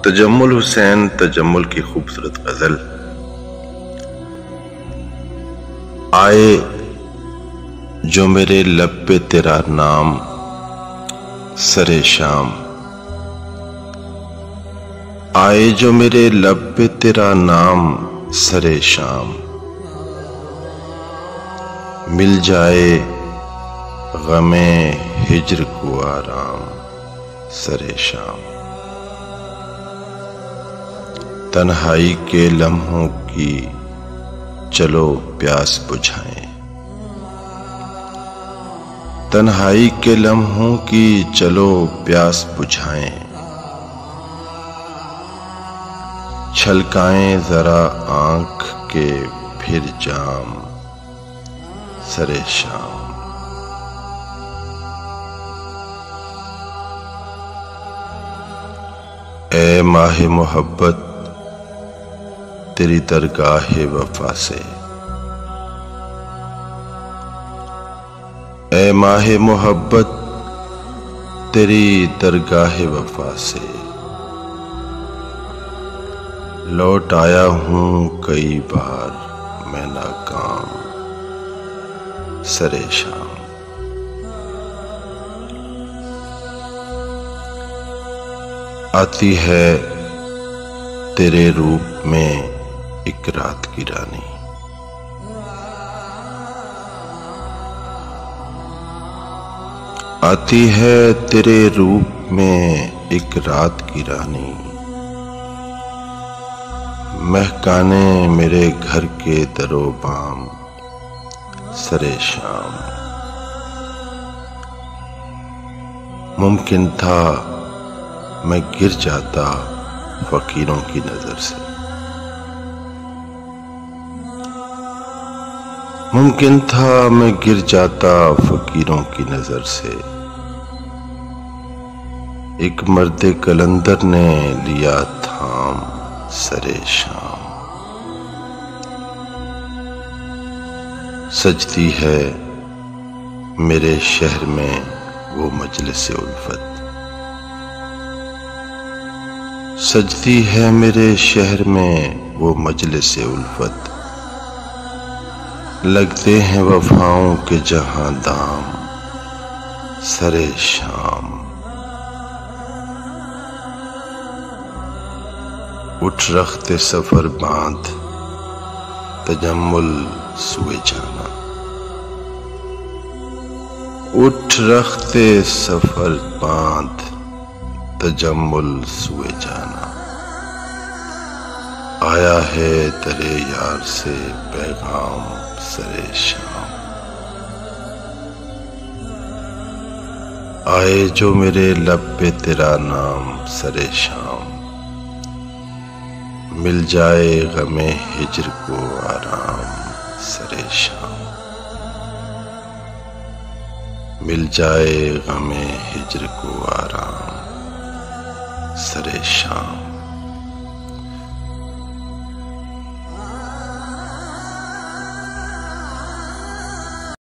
तजम्मुल हुसैन तजम्मुल की खूबसूरत गजल। आए जो मेरे लब पे तेरा नाम सरे शाम, आए जो मेरे लब पे तेरा नाम सरे शाम, मिल जाए गमे हिज्र को आराम सरे शाम। तन्हाई के लम्हों की चलो प्यास बुझाएं, तन्हाई के लम्हों की चलो प्यास बुझाएं, छलकाएं जरा आंख के फिर जाम सरे शाम। ए माहे मोहब्बत तेरी दरगाहे वफा से, ए माहे मोहब्बत तेरी दरगाहे वफा से, लौट आया हूं कई बार मैं नाकाम सरे शाम। आती है तेरे रूप में एक रात की रानी, आती है तेरे रूप में एक रात की रानी, महकाने मेरे घर के दरो बाम सरे शाम। मुमकिन था मैं गिर जाता फकीरों की नजर से, मुमकिन था मैं गिर जाता फकीरों की नजर से। एक मर्दे कलंदर ने लिया थाम सरे शाम, सजती है मेरे शहर में वो मजलिस उल्फत, सजती है मेरे शहर में वो मजलिस उल्फत, लगते हैं वफाओं के जहां दाम सरे शाम। उठ रखते सफर बांध तजम्मुल सुए जाना, उठ रखते सफर बांध तजम्मुल सुए जाना, आया है तेरे यार से पैगाम सरे शाम। आए जो मेरे लब पे तेरा नाम सरे शाम, मिल जाए गमे हिज्र को आराम सरे शाम, मिल जाए गमे हिज्र को आराम सरे शाम।